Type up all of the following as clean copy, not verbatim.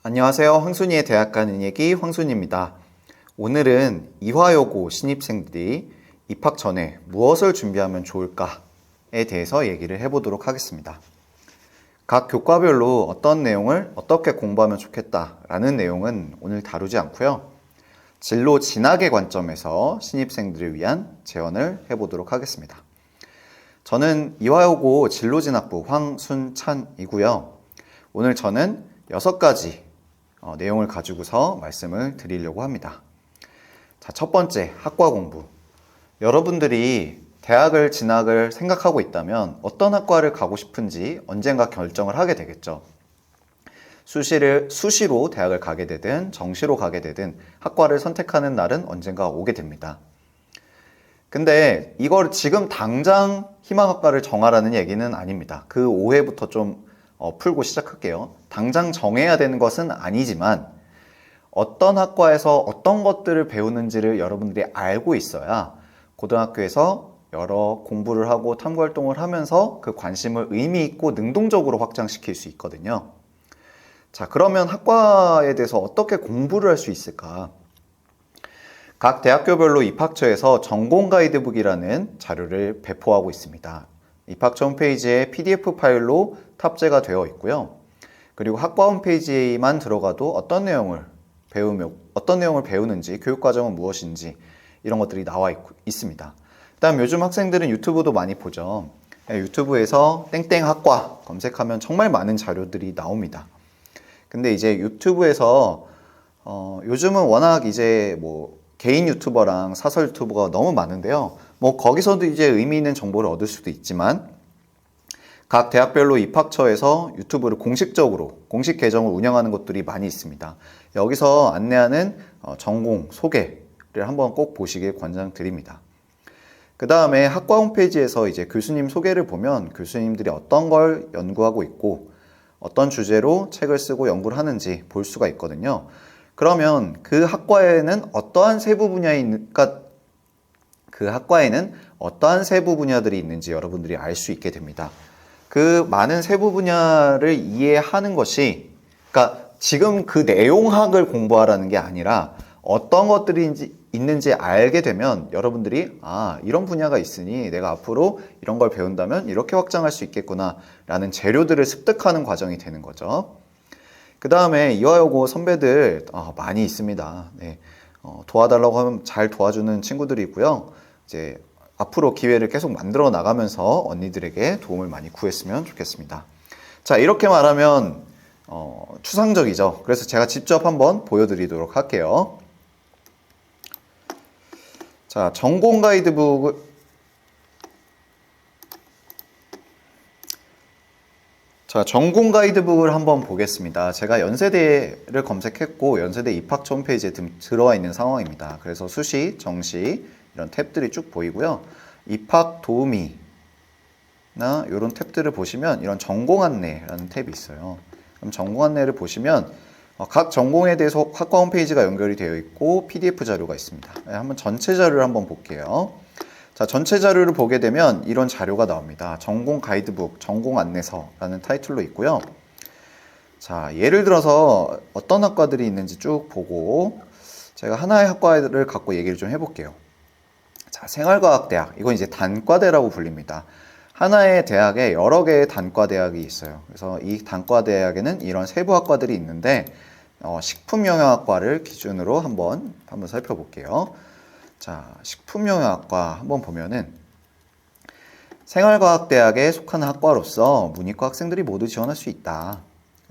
안녕하세요. 황순이의 대학 가는 얘기 황순이입니다. 오늘은 이화여고 신입생들이 입학 전에 무엇을 준비하면 좋을까에 대해서 얘기를 해보도록 하겠습니다. 각 교과별로 어떤 내용을 어떻게 공부하면 좋겠다라는 내용은 오늘 다루지 않고요. 진로 진학의 관점에서 신입생들을 위한 제언을 해보도록 하겠습니다. 저는 이화여고 진로진학부 황순찬이고요. 오늘 저는 6가지 내용을 가지고서 말씀을 드리려고 합니다. 자, 첫 번째, 학과 공부. 여러분들이 대학을 진학을 생각하고 있다면 어떤 학과를 가고 싶은지 언젠가 결정을 하게 되겠죠. 수시로 대학을 가게 되든 정시로 가게 되든 학과를 선택하는 날은 언젠가 오게 됩니다. 근데 이걸 지금 당장 희망학과를 정하라는 얘기는 아닙니다. 그 오해부터 좀 풀고 시작할게요. 당장 정해야 되는 것은 아니지만 어떤 학과에서 어떤 것들을 배우는지를 여러분들이 알고 있어야 고등학교에서 여러 공부를 하고 탐구활동을 하면서 그 관심을 의미 있고 능동적으로 확장시킬 수 있거든요. 자, 그러면 학과에 대해서 어떻게 공부를 할 수 있을까? 각 대학교별로 입학처에서 전공 가이드북이라는 자료를 배포하고 있습니다. 입학처 홈페이지에 PDF 파일로 탑재가 되어 있고요. 그리고 학과 홈페이지에만 들어가도 어떤 내용을 배우는지, 교육과정은 무엇인지 이런 것들이 나와 있습니다. 그다음 요즘 학생들은 유튜브도 많이 보죠. 유튜브에서 땡땡 학과 검색하면 정말 많은 자료들이 나옵니다. 근데 이제 유튜브에서 요즘은 워낙 이제 개인 유튜버랑 사설 유튜버가 너무 많은데요. 거기서도 이제 의미 있는 정보를 얻을 수도 있지만 각 대학별로 입학처에서 유튜브를 공식 계정을 운영하는 곳들이 많이 있습니다. 여기서 안내하는 전공 소개를 한번 꼭 보시길 권장드립니다. 그 다음에 학과 홈페이지에서 이제 교수님 소개를 보면 교수님들이 어떤 걸 연구하고 있고 어떤 주제로 책을 쓰고 연구를 하는지 볼 수가 있거든요. 그러면 그 학과에는 어떠한 세부 분야들이 있는지 여러분들이 알 수 있게 됩니다. 그 많은 세부 분야를 이해하는 것이, 그러니까 지금 그 내용학을 공부하라는 게 아니라 어떤 것들이 있는지 알게 되면 여러분들이 이런 분야가 있으니 내가 앞으로 이런 걸 배운다면 이렇게 확장할 수 있겠구나 라는 재료들을 습득하는 과정이 되는 거죠. 그 다음에 이화여고 선배들 많이 있습니다. 네. 도와달라고 하면 잘 도와주는 친구들이 있고요. 이제 앞으로 기회를 계속 만들어 나가면서 언니들에게 도움을 많이 구했으면 좋겠습니다. 자, 이렇게 말하면 추상적이죠. 그래서 제가 직접 한번 보여드리도록 할게요. 자, 전공 가이드북을 한번 보겠습니다. 제가 연세대를 검색했고 연세대 입학처 홈페이지에 들어와 있는 상황입니다. 그래서 수시, 정시 이런 탭들이 쭉 보이고요. 입학 도우미나 이런 탭들을 보시면 이런 전공 안내라는 탭이 있어요. 그럼 전공 안내를 보시면 각 전공에 대해서 학과 홈페이지가 연결이 되어 있고 PDF 자료가 있습니다. 한번 전체 자료를 한번 볼게요. 자, 전체 자료를 보게 되면 이런 자료가 나옵니다. 전공 가이드북, 전공 안내서라는 타이틀로 있고요. 자, 예를 들어서 어떤 학과들이 있는지 쭉 보고 제가 하나의 학과를 갖고 얘기를 좀 해볼게요. 자, 생활과학대학, 이건 이제 단과대라고 불립니다. 하나의 대학에 여러 개의 단과대학이 있어요. 그래서 이 단과대학에는 이런 세부 학과들이 있는데 식품영양학과를 기준으로 한번 살펴볼게요. 자, 식품영양학과 한번 보면은 생활과학대학에 속하는 학과로서 문이과 학생들이 모두 지원할 수 있다.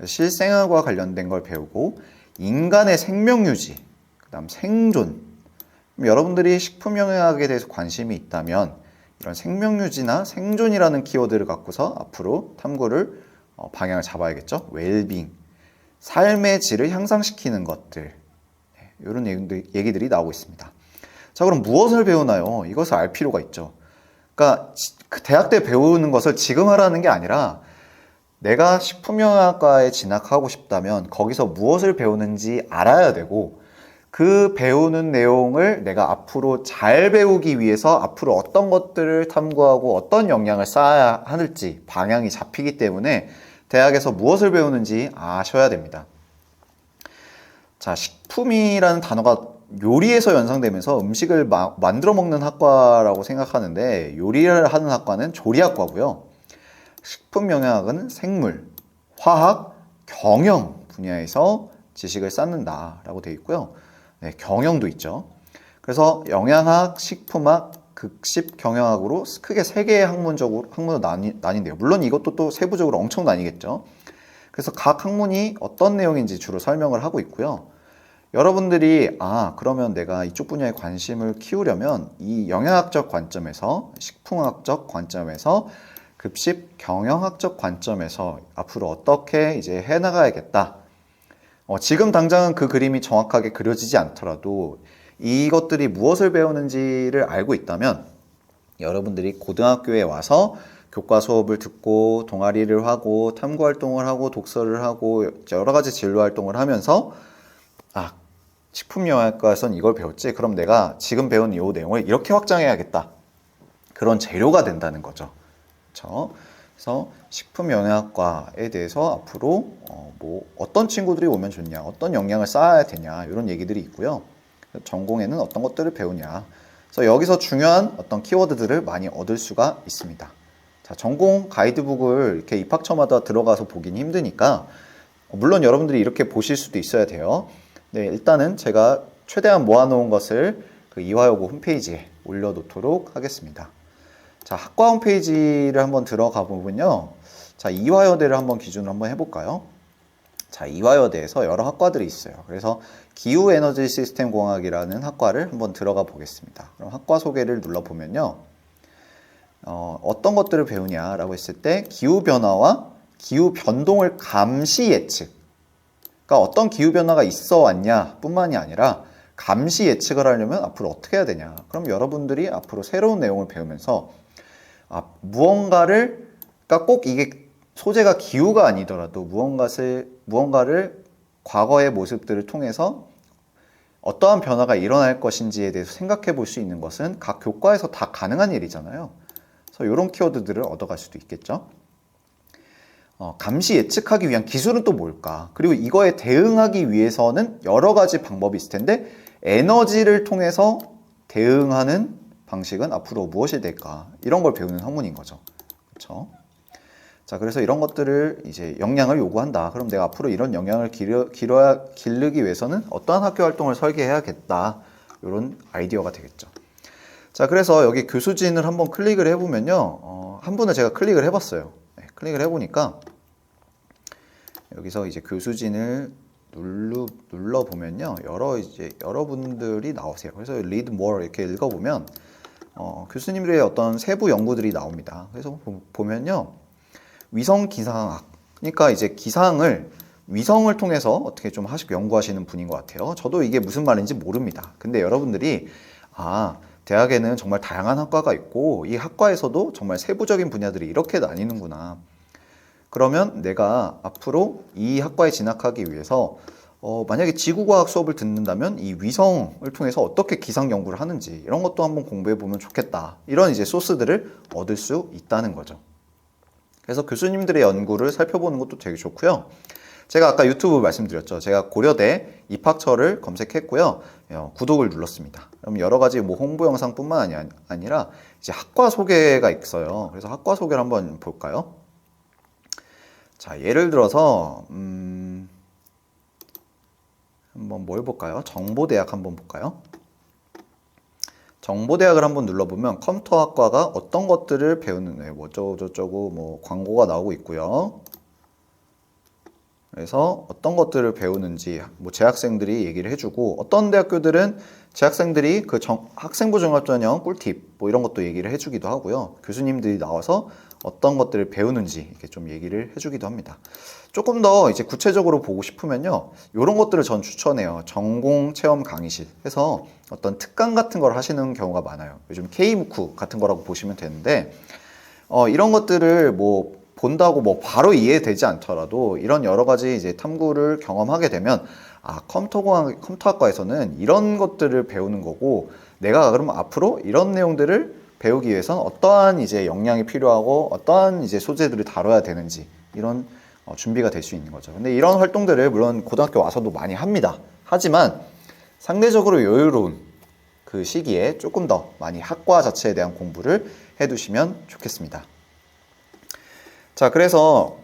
실생활과 관련된 걸 배우고 인간의 생명유지, 그 다음 생존. 여러분들이 식품영양학에 대해서 관심이 있다면 이런 생명유지나 생존이라는 키워드를 갖고서 앞으로 탐구를 방향을 잡아야겠죠. 웰빙, 삶의 질을 향상시키는 것들, 이런 얘기들이 나오고 있습니다. 자, 그럼 무엇을 배우나요? 이것을 알 필요가 있죠. 그러니까 대학 때 배우는 것을 지금 하라는 게 아니라 내가 식품영양학과에 진학하고 싶다면 거기서 무엇을 배우는지 알아야 되고 그 배우는 내용을 내가 앞으로 잘 배우기 위해서 앞으로 어떤 것들을 탐구하고 어떤 역량을 쌓아야 할지 방향이 잡히기 때문에 대학에서 무엇을 배우는지 아셔야 됩니다. 자, 식품이라는 단어가 요리에서 연상되면서 음식을 만들어 먹는 학과라고 생각하는데, 요리를 하는 학과는 조리학과고요. 식품영양학은 생물, 화학, 경영 분야에서 지식을 쌓는다라고 되어 있고요. 네, 경영도 있죠. 그래서 영양학, 식품학, 극식, 경영학으로 크게 세 개의 학문으로 나뉜대요. 물론 이것도 또 세부적으로 엄청 나뉘겠죠. 그래서 각 학문이 어떤 내용인지 주로 설명을 하고 있고요. 여러분들이 그러면 내가 이쪽 분야에 관심을 키우려면 이 영양학적 관점에서, 식품학적 관점에서, 급식 경영학적 관점에서 앞으로 어떻게 이제 해나가야겠다. 지금 당장은 그 그림이 정확하게 그려지지 않더라도 이것들이 무엇을 배우는지를 알고 있다면, 여러분들이 고등학교에 와서 교과 수업을 듣고 동아리를 하고 탐구 활동을 하고 독서를 하고 여러 가지 진로 활동을 하면서 식품영양학과에선 이걸 배웠지, 그럼 내가 지금 배운 이 내용을 이렇게 확장해야겠다, 그런 재료가 된다는 거죠. 그렇죠? 그래서 식품영양학과에 대해서 앞으로 어떤 친구들이 오면 좋냐, 어떤 역량을 쌓아야 되냐, 이런 얘기들이 있고요. 전공에는 어떤 것들을 배우냐, 그래서 여기서 중요한 어떤 키워드들을 많이 얻을 수가 있습니다. 자, 전공 가이드북을 이렇게 입학처마다 들어가서 보긴 힘드니까, 물론 여러분들이 이렇게 보실 수도 있어야 돼요. 네, 일단은 제가 최대한 모아놓은 것을 그 이화여고 홈페이지에 올려놓도록 하겠습니다. 자, 학과 홈페이지를 한번 들어가 보면요. 자, 이화여대를 한번 기준으로 한번 해볼까요? 자, 이화여대에서 여러 학과들이 있어요. 그래서 기후에너지 시스템 공학이라는 학과를 한번 들어가 보겠습니다. 그럼 학과 소개를 눌러보면요. 어떤 것들을 배우냐라고 했을 때, 기후변화와 기후변동을 감시 예측. 그러니까 어떤 기후변화가 있어 왔냐 뿐만이 아니라 감시 예측을 하려면 앞으로 어떻게 해야 되냐. 그럼 여러분들이 앞으로 새로운 내용을 배우면서 무언가를, 그러니까 꼭 이게 소재가 기후가 아니더라도 무언가를 과거의 모습들을 통해서 어떠한 변화가 일어날 것인지에 대해서 생각해 볼 수 있는 것은 각 교과에서 다 가능한 일이잖아요. 그래서 이런 키워드들을 얻어갈 수도 있겠죠. 감시 예측하기 위한 기술은 또 뭘까? 그리고 이거에 대응하기 위해서는 여러 가지 방법이 있을 텐데, 에너지를 통해서 대응하는 방식은 앞으로 무엇이 될까? 이런 걸 배우는 학문인 거죠. 그렇죠? 자, 그래서 이런 것들을 이제 역량을 요구한다. 그럼 내가 앞으로 이런 역량을 기르기 위해서는 어떠한 학교 활동을 설계해야겠다. 이런 아이디어가 되겠죠. 자, 그래서 여기 교수진을 한번 클릭을 해보면요. 한 분을 제가 클릭을 해봤어요. 네, 클릭을 해보니까 여기서 이제 교수진을 눌러보면요. 여러분들이 나오세요. 그래서 read more 이렇게 읽어보면 교수님들의 어떤 세부 연구들이 나옵니다. 그래서 보면요. 위성 기상학. 그러니까 이제 기상을 위성을 통해서 어떻게 좀 연구하시는 분인 것 같아요. 저도 이게 무슨 말인지 모릅니다. 근데 여러분들이 대학에는 정말 다양한 학과가 있고 이 학과에서도 정말 세부적인 분야들이 이렇게 나뉘는구나. 그러면 내가 앞으로 이 학과에 진학하기 위해서 만약에 지구과학 수업을 듣는다면 이 위성을 통해서 어떻게 기상 연구를 하는지 이런 것도 한번 공부해 보면 좋겠다. 이런 이제 소스들을 얻을 수 있다는 거죠. 그래서 교수님들의 연구를 살펴보는 것도 되게 좋고요. 제가 아까 유튜브 말씀드렸죠. 제가 고려대 입학처를 검색했고요. 구독을 눌렀습니다. 그럼 여러 가지 홍보 영상뿐만 아니라 이제 학과 소개가 있어요. 그래서 학과 소개를 한번 볼까요? 자, 예를 들어서 한번 뭘 볼까요? 정보대학 한번 볼까요? 정보대학을 한번 눌러보면 컴퓨터학과가 어떤 것들을 배우는, 어쩌고저쩌고 광고가 나오고 있고요. 그래서 어떤 것들을 배우는지 재학생들이 얘기를 해주고, 어떤 대학교들은 재학생들이 그 학생부 종합전형 꿀팁 이런 것도 얘기를 해주기도 하고요. 교수님들이 나와서 어떤 것들을 배우는지 이렇게 좀 얘기를 해주기도 합니다. 조금 더 이제 구체적으로 보고 싶으면요, 이런 것들을 전 추천해요. 전공 체험 강의실 해서 어떤 특강 같은 걸 하시는 경우가 많아요. 요즘 K무크 같은 거라고 보시면 되는데, 이런 것들을 본다고 바로 이해되지 않더라도 이런 여러 가지 이제 탐구를 경험하게 되면 컴퓨터학과에서는 이런 것들을 배우는 거고, 내가 그럼 앞으로 이런 내용들을 배우기 위해서는 어떠한 이제 역량이 필요하고 어떠한 이제 소재들을 다뤄야 되는지 이런 준비가 될 수 있는 거죠. 근데 이런 활동들을 물론 고등학교 와서도 많이 합니다. 하지만 상대적으로 여유로운 그 시기에 조금 더 많이 학과 자체에 대한 공부를 해두시면 좋겠습니다. 자, 그래서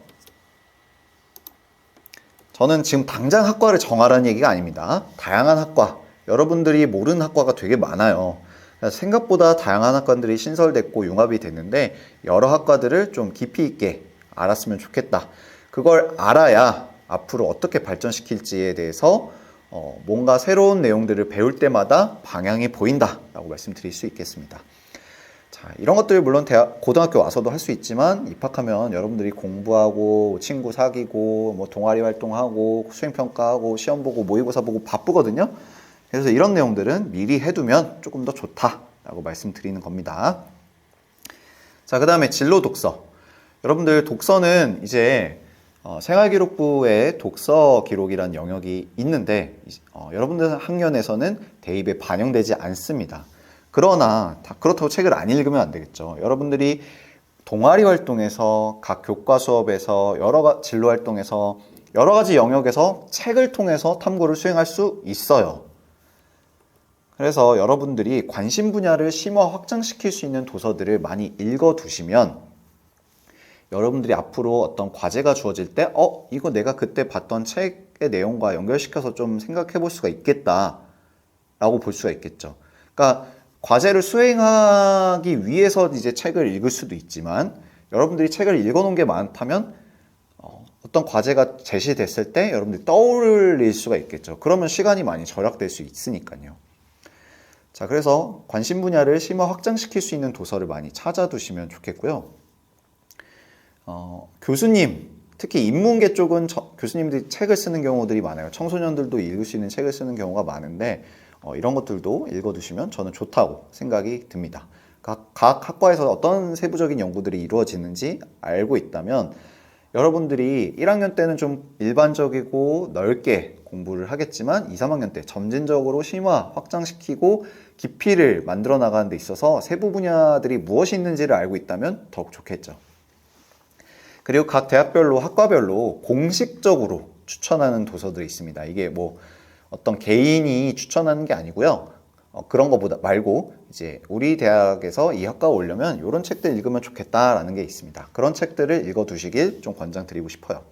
저는 지금 당장 학과를 정하라는 얘기가 아닙니다. 다양한 학과, 여러분들이 모르는 학과가 되게 많아요. 생각보다 다양한 학과들이 신설됐고 융합이 됐는데 여러 학과들을 좀 깊이 있게 알았으면 좋겠다. 그걸 알아야 앞으로 어떻게 발전시킬지에 대해서 뭔가 새로운 내용들을 배울 때마다 방향이 보인다라고 말씀드릴 수 있겠습니다. 자, 이런 것들 물론 고등학교 와서도 할 수 있지만 입학하면 여러분들이 공부하고 친구 사귀고 뭐 동아리 활동하고 수행평가하고 시험 보고 모의고사 보고 바쁘거든요. 그래서 이런 내용들은 미리 해두면 조금 더 좋다라고 말씀드리는 겁니다. 자, 그 다음에 진로 독서. 여러분들 독서는 이제 생활기록부에 독서 기록이라는 영역이 있는데 여러분들 학년에서는 대입에 반영되지 않습니다. 그러나 그렇다고 책을 안 읽으면 안 되겠죠. 여러분들이 동아리 활동에서 각 교과 수업에서 진로 활동에서 여러 가지 영역에서 책을 통해서 탐구를 수행할 수 있어요. 그래서 여러분들이 관심 분야를 심화 확장시킬 수 있는 도서들을 많이 읽어두시면 여러분들이 앞으로 어떤 과제가 주어질 때 이거 내가 그때 봤던 책의 내용과 연결시켜서 좀 생각해 볼 수가 있겠다 라고 볼 수가 있겠죠. 그러니까 과제를 수행하기 위해서 이제 책을 읽을 수도 있지만 여러분들이 책을 읽어놓은 게 많다면 어떤 과제가 제시됐을 때 여러분들이 떠올릴 수가 있겠죠. 그러면 시간이 많이 절약될 수 있으니까요. 자, 그래서 관심 분야를 심화 확장시킬 수 있는 도서를 많이 찾아두시면 좋겠고요. 교수님, 특히 인문계 쪽은 교수님들이 책을 쓰는 경우들이 많아요. 청소년들도 읽을 수 있는 책을 쓰는 경우가 많은데 이런 것들도 읽어두시면 저는 좋다고 생각이 듭니다. 각 학과에서 어떤 세부적인 연구들이 이루어지는지 알고 있다면 여러분들이 1학년 때는 좀 일반적이고 넓게 공부를 하겠지만 2, 3학년 때 점진적으로 심화, 확장시키고 깊이를 만들어 나가는 데 있어서 세부 분야들이 무엇이 있는지를 알고 있다면 더욱 좋겠죠. 그리고 각 대학별로, 학과별로 공식적으로 추천하는 도서들이 있습니다. 이게 뭐 어떤 개인이 추천하는 게 아니고요. 그런 거보다 말고 이제 우리 대학에서 이 학과 오려면 이런 책들 읽으면 좋겠다라는 게 있습니다. 그런 책들을 읽어두시길 좀 권장드리고 싶어요.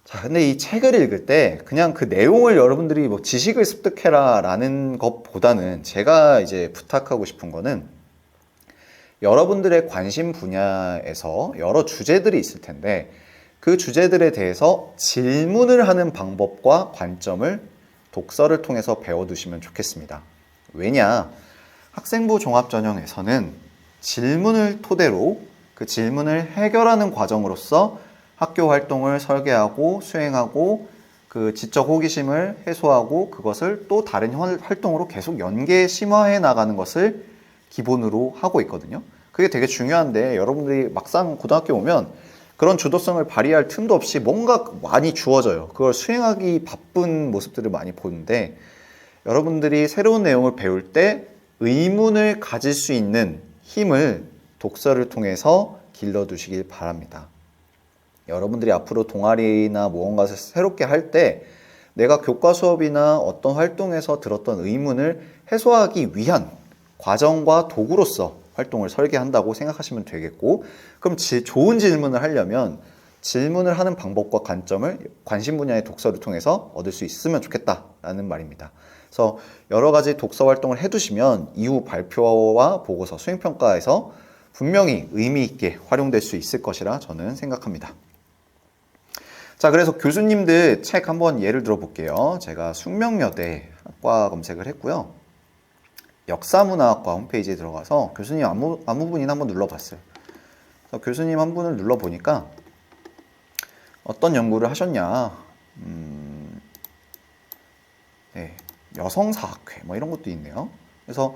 자, 근데 이 책을 읽을 때 그냥 그 내용을 여러분들이 뭐 지식을 습득해라 라는 것보다는 제가 이제 부탁하고 싶은 거는 여러분들의 관심 분야에서 여러 주제들이 있을 텐데 그 주제들에 대해서 질문을 하는 방법과 관점을 독서를 통해서 배워두시면 좋겠습니다. 왜냐? 학생부 종합전형에서는 질문을 토대로 그 질문을 해결하는 과정으로서 학교 활동을 설계하고 수행하고 그 지적 호기심을 해소하고 그것을 또 다른 활동으로 계속 연계 심화해 나가는 것을 기본으로 하고 있거든요. 그게 되게 중요한데 여러분들이 막상 고등학교 오면 그런 주도성을 발휘할 틈도 없이 뭔가 많이 주어져요. 그걸 수행하기 바쁜 모습들을 많이 보는데 여러분들이 새로운 내용을 배울 때 의문을 가질 수 있는 힘을 독서를 통해서 길러두시길 바랍니다. 여러분들이 앞으로 동아리나 무언가를 새롭게 할 때 내가 교과 수업이나 어떤 활동에서 들었던 의문을 해소하기 위한 과정과 도구로서 활동을 설계한다고 생각하시면 되겠고, 그럼 좋은 질문을 하려면 질문을 하는 방법과 관점을 관심 분야의 독서를 통해서 얻을 수 있으면 좋겠다라는 말입니다. 그래서 여러 가지 독서 활동을 해두시면 이후 발표와 보고서, 수행평가에서 분명히 의미 있게 활용될 수 있을 것이라 저는 생각합니다. 자, 그래서 교수님들 책 한번 예를 들어 볼게요. 제가 숙명여대 학과 검색을 했고요. 역사문화학과 홈페이지에 들어가서 교수님 안무분인 한번 눌러봤어요. 교수님 한 분을 눌러보니까 어떤 연구를 하셨냐, 네, 여성사학회 뭐 이런 것도 있네요. 그래서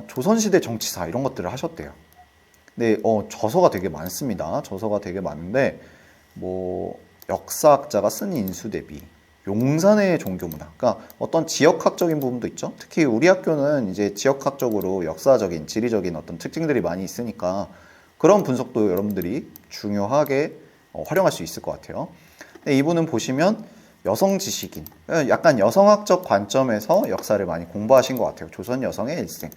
조선시대 정치사 이런 것들을 하셨대요. 근데 저서가 되게 많습니다. 저서가 되게 많은데 뭐 역사학자가 쓴 인수대비, 용산의 종교문화, 그러니까 어떤 지역학적인 부분도 있죠. 특히 우리 학교는 이제 지역학적으로 역사적인, 지리적인 어떤 특징들이 많이 있으니까 그런 분석도 여러분들이 중요하게 활용할 수 있을 것 같아요. 근데 이분은 보시면 여성 지식인, 약간 여성학적 관점에서 역사를 많이 공부하신 것 같아요. 조선 여성의 일생.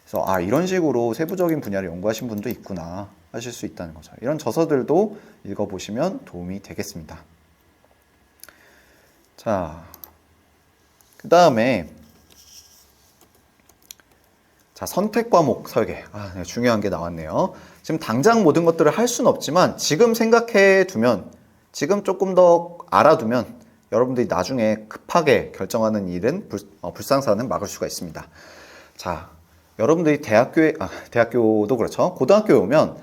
그래서 이런 식으로 세부적인 분야를 연구하신 분도 있구나 하실 수 있다는 거죠. 이런 저서들도 읽어보시면 도움이 되겠습니다. 자, 그 다음에 선택 과목 설계. 네, 중요한 게 나왔네요. 지금 당장 모든 것들을 할 수는 없지만 지금 생각해 두면, 지금 조금 더 알아두면 여러분들이 나중에 급하게 결정하는 일은 불상사는 막을 수가 있습니다. 자, 여러분들이 대학교도 그렇죠. 고등학교에 오면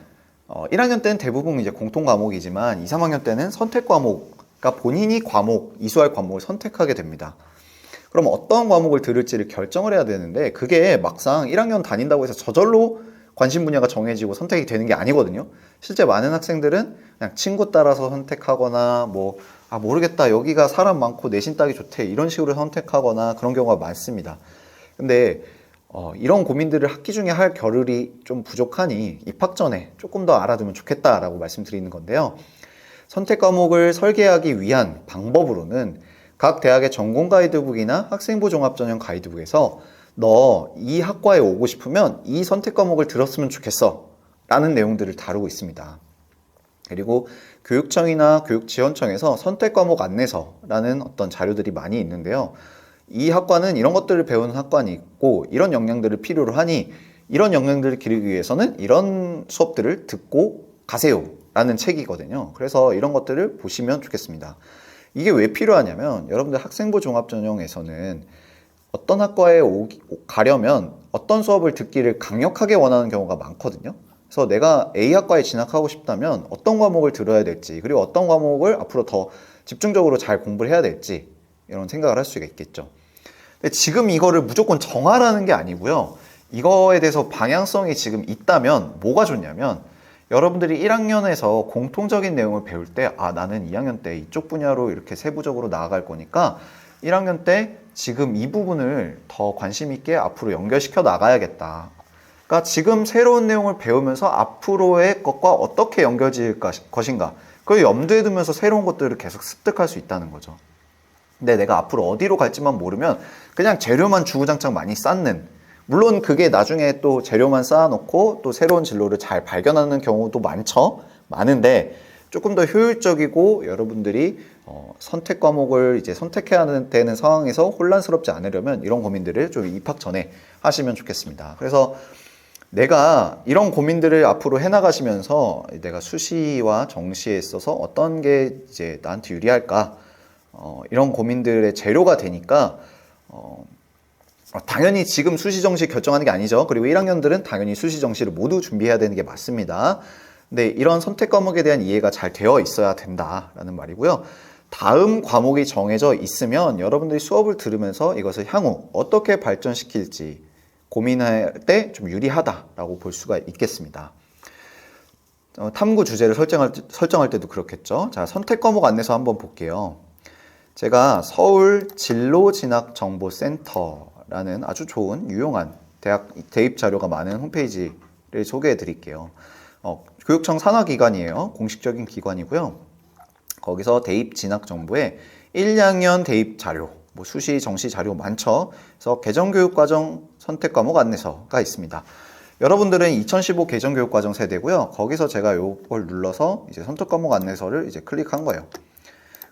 1학년 때는 대부분 이제 공통 과목이지만 2, 3학년 때는 선택 과목, 그러니까 본인이 이수할 과목을 선택하게 됩니다. 그럼 어떤 과목을 들을지를 결정을 해야 되는데 그게 막상 1학년 다닌다고 해서 저절로 관심 분야가 정해지고 선택이 되는 게 아니거든요. 실제 많은 학생들은 그냥 친구 따라서 선택하거나 모르겠다, 여기가 사람 많고 내신 따기 좋대, 이런 식으로 선택하거나 그런 경우가 많습니다. 근데 이런 고민들을 학기 중에 할 겨를이 좀 부족하니 입학 전에 조금 더 알아두면 좋겠다라고 말씀드리는 건데요. 선택 과목을 설계하기 위한 방법으로는 각 대학의 전공 가이드북이나 학생부 종합 전형 가이드북에서 너 이 학과에 오고 싶으면 이 선택 과목을 들었으면 좋겠어 라는 내용들을 다루고 있습니다. 그리고 교육청이나 교육지원청에서 선택 과목 안내서라는 어떤 자료들이 많이 있는데요. 이 학과는 이런 것들을 배우는 학과니 있고 이런 역량들을 필요로 하니 이런 역량들을 기르기 위해서는 이런 수업들을 듣고 가세요 라는 책이거든요. 그래서 이런 것들을 보시면 좋겠습니다. 이게 왜 필요하냐면 여러분들 학생부 종합전형에서는 어떤 학과에 가려면 어떤 수업을 듣기를 강력하게 원하는 경우가 많거든요. 그래서 내가 A학과에 진학하고 싶다면 어떤 과목을 들어야 될지, 그리고 어떤 과목을 앞으로 더 집중적으로 잘 공부를 해야 될지 이런 생각을 할 수가 있겠죠. 근데 지금 이거를 무조건 정하라는 게 아니고요. 이거에 대해서 방향성이 지금 있다면 뭐가 좋냐면 여러분들이 1학년에서 공통적인 내용을 배울 때 나는 2학년 때 이쪽 분야로 이렇게 세부적으로 나아갈 거니까 1학년 때 지금 이 부분을 더 관심 있게 앞으로 연결시켜 나가야겠다. 그러니까 지금 새로운 내용을 배우면서 앞으로의 것과 어떻게 연결질 것인가, 그걸 염두에 두면서 새로운 것들을 계속 습득할 수 있다는 거죠. 근데 내가 앞으로 어디로 갈지만 모르면 그냥 재료만 주구장창 많이 쌓는, 물론 그게 나중에 또 재료만 쌓아놓고 또 새로운 진로를 잘 발견하는 경우도 많은데 조금 더 효율적이고 여러분들이 선택 과목을 이제 선택해야 되는 상황에서 혼란스럽지 않으려면 이런 고민들을 좀 입학 전에 하시면 좋겠습니다. 그래서 내가 이런 고민들을 앞으로 해나가시면서 내가 수시와 정시에 있어서 어떤 게 이제 나한테 유리할까, 이런 고민들의 재료가 되니까 당연히 지금 수시 정시 결정하는 게 아니죠. 그리고 1학년들은 당연히 수시 정시를 모두 준비해야 되는 게 맞습니다. 근데 이런 선택 과목에 대한 이해가 잘 되어 있어야 된다라는 말이고요. 다음 과목이 정해져 있으면 여러분들이 수업을 들으면서 이것을 향후 어떻게 발전시킬지 고민할 때 좀 유리하다라고 볼 수가 있겠습니다. 탐구 주제를 설정할 때도 그렇겠죠. 자, 선택 과목 안내서 한번 볼게요. 제가 서울 진로진학정보센터라는 아주 좋은 유용한 대학 대입 자료가 많은 홈페이지를 소개해 드릴게요. 교육청 산하기관이에요. 공식적인 기관이고요. 거기서 대입 진학 정보에 1학년 대입 자료, 수시, 정시 자료 많죠. 그래서 개정교육과정 선택과목 안내서가 있습니다. 여러분들은 2015 개정교육과정 세대고요. 거기서 제가 이걸 눌러서 이제 선택과목 안내서를 이제 클릭한 거예요.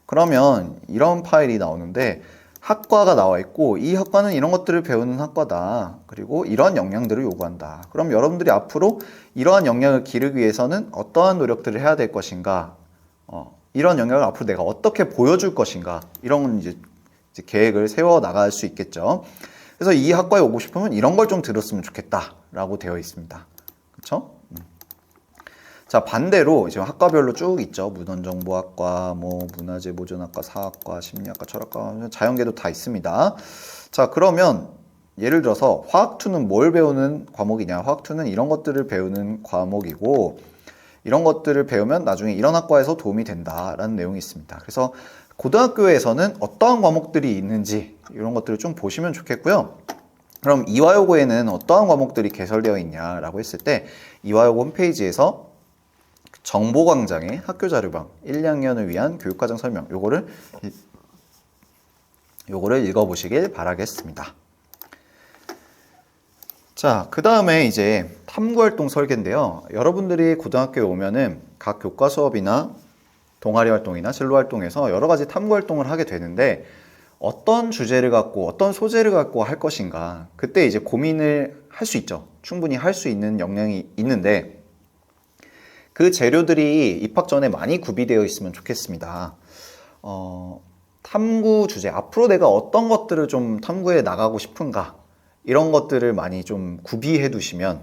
그러면 이런 파일이 나오는데 학과가 나와 있고 이 학과는 이런 것들을 배우는 학과다. 그리고 이런 역량들을 요구한다. 그럼 여러분들이 앞으로 이러한 역량을 기르기 위해서는 어떠한 노력들을 해야 될 것인가, 이런 역량을 앞으로 내가 어떻게 보여줄 것인가, 이런 이제 계획을 세워 나갈 수 있겠죠. 그래서 이 학과에 오고 싶으면 이런 걸 좀 들었으면 좋겠다라고 되어 있습니다. 그렇죠? 자, 반대로 이제 학과별로 쭉 있죠. 문헌정보학과, 문화재보존학과, 사학과, 심리학과, 철학과, 자연계도 다 있습니다. 자, 그러면 예를 들어서 화학2는 뭘 배우는 과목이냐? 화학2는 이런 것들을 배우는 과목이고 이런 것들을 배우면 나중에 이런 학과에서 도움이 된다라는 내용이 있습니다. 그래서 고등학교에서는 어떠한 과목들이 있는지 이런 것들을 좀 보시면 좋겠고요. 그럼 이화여고에는 어떠한 과목들이 개설되어 있냐라고 했을 때 이화여고 홈페이지에서 정보광장의 학교자료방 1, 2학년을 위한 교육과정 설명 요거를 읽어보시길 바라겠습니다. 자, 그 다음에 이제 탐구활동 설계인데요. 여러분들이 고등학교에 오면은 각 교과 수업이나 동아리 활동이나 진로 활동에서 여러 가지 탐구 활동을 하게 되는데 어떤 주제를 갖고 어떤 소재를 갖고 할 것인가 그때 이제 고민을 할 수 있죠. 충분히 할 수 있는 역량이 있는데 그 재료들이 입학 전에 많이 구비되어 있으면 좋겠습니다. 탐구 주제, 앞으로 내가 어떤 것들을 좀 탐구해 나가고 싶은가 이런 것들을 많이 좀 구비해 두시면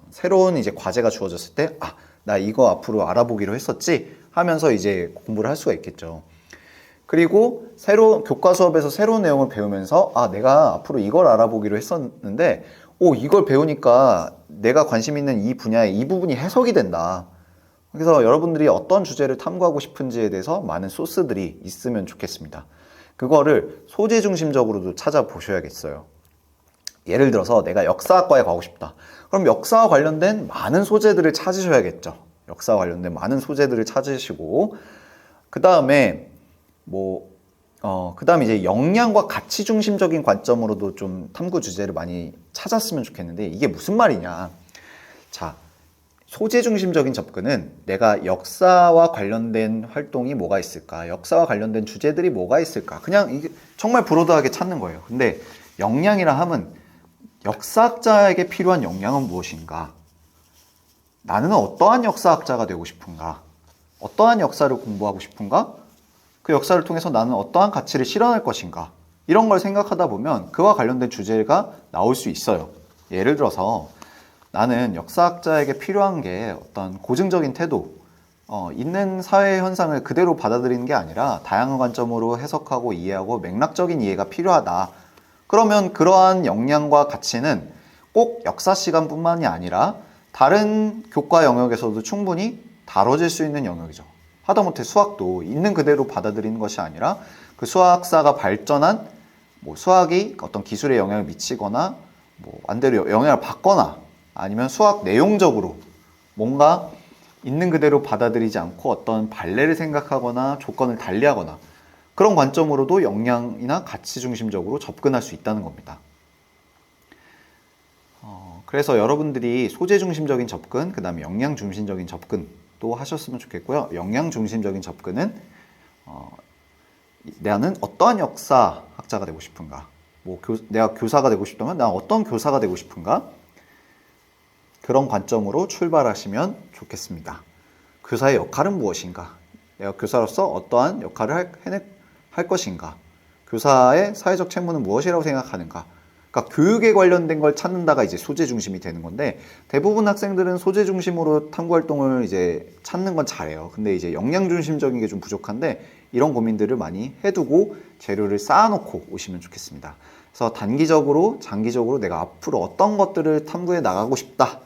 새로운 이제 과제가 주어졌을 때 나 이거 앞으로 알아보기로 했었지 하면서 이제 공부를 할 수가 있겠죠. 그리고 교과 수업에서 새로운 내용을 배우면서 내가 앞으로 이걸 알아보기로 했었는데 이걸 배우니까 내가 관심 있는 이 분야의 이 부분이 해석이 된다. 그래서 여러분들이 어떤 주제를 탐구하고 싶은지에 대해서 많은 소스들이 있으면 좋겠습니다. 그거를 소재 중심적으로도 찾아보셔야겠어요. 예를 들어서 내가 역사학과에 가고 싶다. 그럼 역사와 관련된 많은 소재들을 찾으셔야겠죠. 역사와 관련된 많은 소재들을 찾으시고 그 다음에 이제 역량과 가치 중심적인 관점으로도 좀 탐구 주제를 많이 찾았으면 좋겠는데 이게 무슨 말이냐. 자, 소재 중심적인 접근은 내가 역사와 관련된 활동이 뭐가 있을까? 역사와 관련된 주제들이 뭐가 있을까? 그냥 이게 정말 브로드하게 찾는 거예요. 근데 역량이라 함은 역사학자에게 필요한 역량은 무엇인가? 나는 어떠한 역사학자가 되고 싶은가? 어떠한 역사를 공부하고 싶은가? 그 역사를 통해서 나는 어떠한 가치를 실현할 것인가? 이런 걸 생각하다 보면 그와 관련된 주제가 나올 수 있어요. 예를 들어서 나는 역사학자에게 필요한 게 어떤 고증적인 태도, 있는 사회 현상을 그대로 받아들이는 게 아니라 다양한 관점으로 해석하고 이해하고 맥락적인 이해가 필요하다. 그러면 그러한 역량과 가치는 꼭 역사 시간뿐만이 아니라 다른 교과 영역에서도 충분히 다뤄질 수 있는 영역이죠. 하다못해 수학도 있는 그대로 받아들이는 것이 아니라 그 수학사가 발전한 수학이 어떤 기술에 영향을 미치거나 반대로 영향을 받거나 아니면 수학 내용적으로 뭔가 있는 그대로 받아들이지 않고 어떤 발레를 생각하거나 조건을 달리하거나 그런 관점으로도 역량이나 가치 중심적으로 접근할 수 있다는 겁니다. 그래서 여러분들이 소재 중심적인 접근, 그 다음에 역량 중심적인 접근도 하셨으면 좋겠고요. 역량 중심적인 접근은 나는 어떠한 역사학자가 되고 싶은가? 내가 교사가 되고 싶다면 나 어떤 교사가 되고 싶은가? 그런 관점으로 출발하시면 좋겠습니다. 교사의 역할은 무엇인가? 내가 교사로서 어떠한 역할을 할 것인가? 교사의 사회적 책무는 무엇이라고 생각하는가? 그러니까 교육에 관련된 걸 찾는다가 이제 소재 중심이 되는 건데 대부분 학생들은 소재 중심으로 탐구 활동을 이제 찾는 건 잘해요. 근데 이제 역량 중심적인 게 좀 부족한데 이런 고민들을 많이 해두고 재료를 쌓아놓고 오시면 좋겠습니다. 그래서 단기적으로, 장기적으로 내가 앞으로 어떤 것들을 탐구해 나가고 싶다.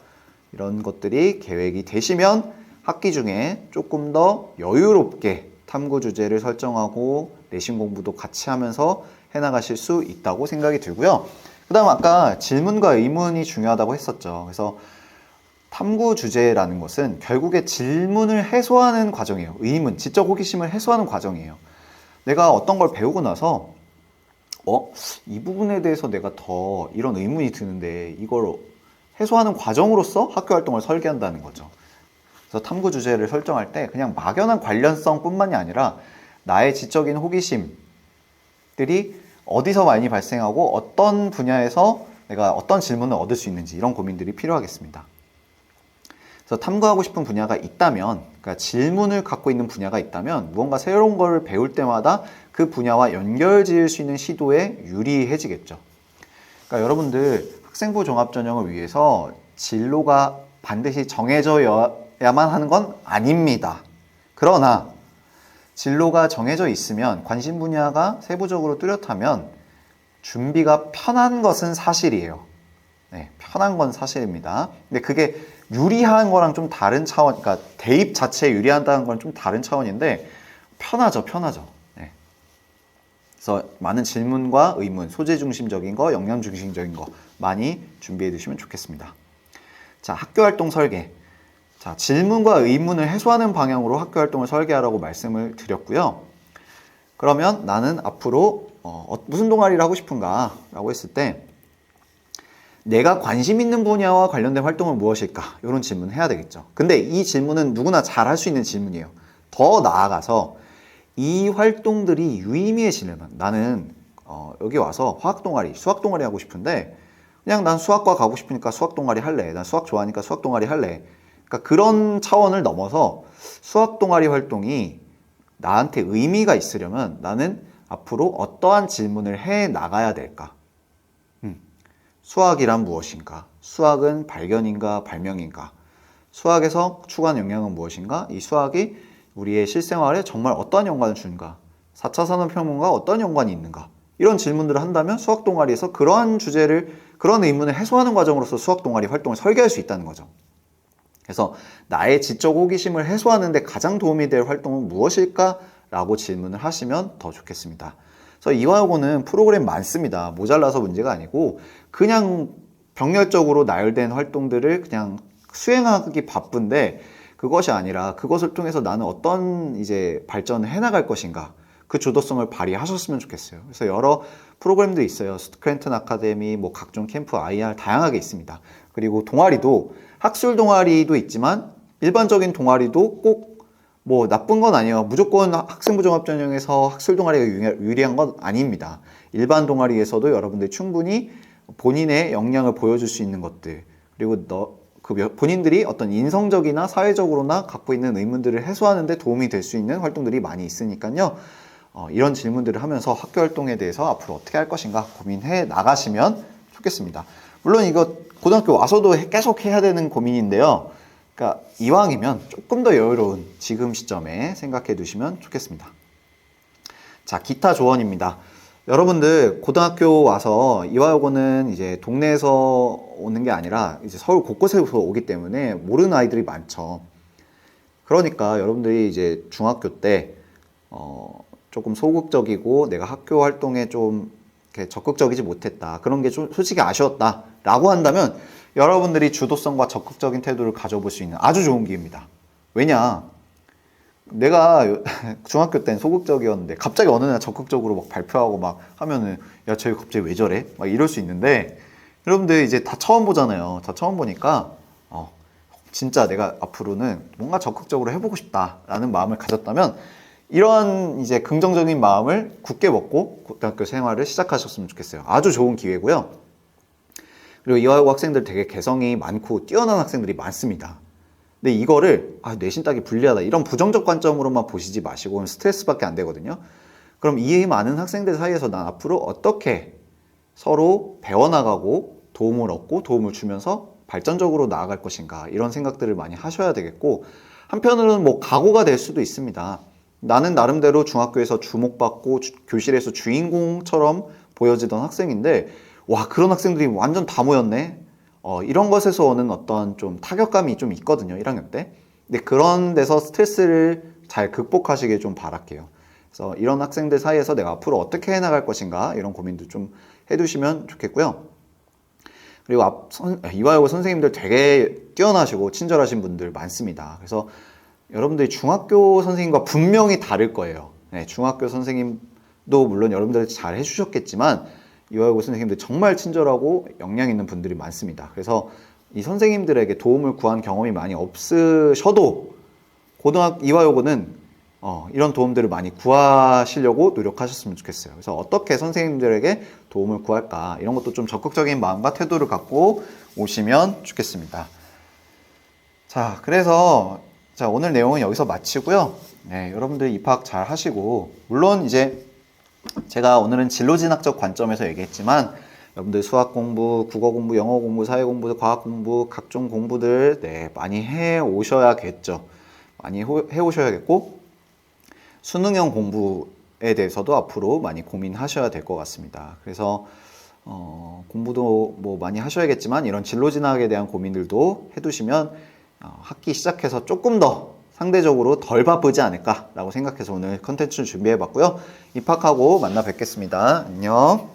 이런 것들이 계획이 되시면 학기 중에 조금 더 여유롭게 탐구 주제를 설정하고 내신 공부도 같이 하면서 해나가실 수 있다고 생각이 들고요. 그 다음 아까 질문과 의문이 중요하다고 했었죠. 그래서 탐구 주제라는 것은 결국에 질문을 해소하는 과정이에요. 의문, 지적 호기심을 해소하는 과정이에요. 내가 어떤 걸 배우고 나서 이 부분에 대해서 내가 더 이런 의문이 드는데 이걸 해소하는 과정으로서 학교 활동을 설계한다는 거죠. 그래서 탐구 주제를 설정할 때 그냥 막연한 관련성뿐만이 아니라 나의 지적인 호기심들이 어디서 많이 발생하고 어떤 분야에서 내가 어떤 질문을 얻을 수 있는지 이런 고민들이 필요하겠습니다. 그래서 탐구하고 싶은 분야가 있다면, 그러니까 질문을 갖고 있는 분야가 있다면 무언가 새로운 걸 배울 때마다 그 분야와 연결 지을 수 있는 시도에 유리해지겠죠. 그러니까 여러분들 학생부 종합전형을 위해서 진로가 반드시 정해져야만 하는 건 아닙니다. 그러나 진로가 정해져 있으면 관심 분야가 세부적으로 뚜렷하면 준비가 편한 것은 사실이에요. 네, 편한 건 사실입니다. 근데 그게 유리한 거랑 좀 다른 차원, 그러니까 대입 자체에 유리하다는 건 좀 다른 차원인데 편하죠. 네. 그래서 많은 질문과 의문, 소재 중심적인 거, 역량 중심적인 거 많이 준비해 두시면 좋겠습니다. 자, 학교 활동 설계. 자, 질문과 의문을 해소하는 방향으로 학교 활동을 설계하라고 말씀을 드렸고요. 그러면 나는 앞으로 무슨 동아리를 하고 싶은가? 라고 했을 때 내가 관심 있는 분야와 관련된 활동은 무엇일까? 이런 질문을 해야 되겠죠. 근데 이 질문은 누구나 잘 할 수 있는 질문이에요. 더 나아가서 이 활동들이 유의미해지려면 나는 여기 와서 화학 동아리, 수학 동아리 하고 싶은데 그냥 난 수학과 가고 싶으니까 수학 동아리 할래. 난 수학 좋아하니까 수학 동아리 할래. 그러니까 그런 차원을 넘어서 수학 동아리 활동이 나한테 의미가 있으려면 나는 앞으로 어떠한 질문을 해 나가야 될까? 수학이란 무엇인가? 수학은 발견인가 발명인가? 수학에서 추구하는 영향은 무엇인가? 이 수학이 우리의 실생활에 정말 어떠한 연관을 주는가? 4차 산업혁명과 어떤 연관이 있는가? 이런 질문들을 한다면 수학 동아리에서 그러한 주제를, 그런 의문을 해소하는 과정으로서 수학 동아리 활동을 설계할 수 있다는 거죠. 그래서 나의 지적 호기심을 해소하는 데 가장 도움이 될 활동은 무엇일까? 라고 질문을 하시면 더 좋겠습니다. 그래서 이화여고는 프로그램 많습니다. 모자라서 문제가 아니고 그냥 병렬적으로 나열된 활동들을 그냥 수행하기 바쁜데 그것이 아니라 그것을 통해서 나는 어떤 이제 발전을 해나갈 것인가 그 주도성을 발휘하셨으면 좋겠어요. 그래서 여러 프로그램들이 있어요. 스크랜턴 아카데미, 뭐 각종 캠프, IR 다양하게 있습니다. 그리고 동아리도 학술 동아리도 있지만 일반적인 동아리도 꼭 뭐 나쁜 건 아니에요. 무조건 학생부 종합 전형에서 학술 동아리가 유리한 건 아닙니다. 일반 동아리에서도 여러분들이 충분히 본인의 역량을 보여줄 수 있는 것들, 그리고 본인들이 어떤 인성적이나 사회적으로나 갖고 있는 의문들을 해소하는 데 도움이 될 수 있는 활동들이 많이 있으니까요. 이런 질문들을 하면서 학교 활동에 대해서 앞으로 어떻게 할 것인가 고민해 나가시면 좋겠습니다. 물론 이거 고등학교 와서도 계속 해야 되는 고민인데요. 그러니까 이왕이면 조금 더 여유로운 지금 시점에 생각해 두시면 좋겠습니다. 자, 기타 조언입니다. 여러분들 고등학교 와서 이화여고는 이제 동네에서 오는 게 아니라 이제 서울 곳곳에서 오기 때문에 모르는 아이들이 많죠. 그러니까 여러분들이 이제 중학교 때 조금 소극적이고 내가 학교 활동에 좀 이렇게 적극적이지 못했다. 그런 게 좀 솔직히 아쉬웠다. 라고 한다면 여러분들이 주도성과 적극적인 태도를 가져볼 수 있는 아주 좋은 기회입니다. 왜냐? 내가 중학교 때는 소극적이었는데 갑자기 어느 날 적극적으로 막 발표하고 막 하면은 야, 쟤 갑자기 왜 저래? 막 이럴 수 있는데 여러분들 이제 다 처음 보잖아요. 다 처음 보니까 진짜 내가 앞으로는 뭔가 적극적으로 해보고 싶다라는 마음을 가졌다면 이런 이제 긍정적인 마음을 굳게 먹고 고등학교 생활을 시작하셨으면 좋겠어요. 아주 좋은 기회고요. 그리고 이화여고 학생들 되게 개성이 많고 뛰어난 학생들이 많습니다. 근데 이거를 내신 따기 불리하다 이런 부정적 관점으로만 보시지 마시고 스트레스밖에 안 되거든요. 그럼 이 많은 학생들 사이에서 난 앞으로 어떻게 서로 배워나가고 도움을 얻고 도움을 주면서 발전적으로 나아갈 것인가 이런 생각들을 많이 하셔야 되겠고 한편으로는 뭐 각오가 될 수도 있습니다. 나는 나름대로 중학교에서 주목받고 교실에서 주인공처럼 보여지던 학생인데 와 그런 학생들이 완전 다 모였네. 이런 것에서 오는 어떤 좀 타격감이 좀 있거든요. 1학년 때. 근데 그런 데서 스트레스를 잘 극복하시길 좀 바랄게요. 그래서 이런 학생들 사이에서 내가 앞으로 어떻게 해나갈 것인가 이런 고민도 좀 해두시면 좋겠고요. 그리고 이화여고 선생님들 되게 뛰어나시고 친절하신 분들 많습니다. 그래서 여러분들이 중학교 선생님과 분명히 다를 거예요. 네, 중학교 선생님도 물론 여러분들 잘 해주셨겠지만 이화여고 선생님들 정말 친절하고 역량 있는 분들이 많습니다. 그래서 이 선생님들에게 도움을 구한 경험이 많이 없으셔도 이화여고는 이런 도움들을 많이 구하시려고 노력하셨으면 좋겠어요. 그래서 어떻게 선생님들에게 도움을 구할까 이런 것도 좀 적극적인 마음과 태도를 갖고 오시면 좋겠습니다. 자, 그래서 오늘 내용은 여기서 마치고요. 네, 여러분들 입학 잘 하시고 물론 이제 제가 오늘은 진로진학적 관점에서 얘기했지만 여러분들 수학 공부, 국어 공부, 영어 공부, 사회 공부, 과학 공부 각종 공부들 많이 해 오셔야겠죠. 많이 해 오셔야겠고 수능형 공부에 대해서도 앞으로 많이 고민하셔야 될 것 같습니다. 그래서 공부도 뭐 많이 하셔야겠지만 이런 진로진학에 대한 고민들도 해두시면 학기 시작해서 조금 더 상대적으로 덜 바쁘지 않을까라고 생각해서 오늘 컨텐츠를 준비해봤고요. 입학하고 만나 뵙겠습니다. 안녕.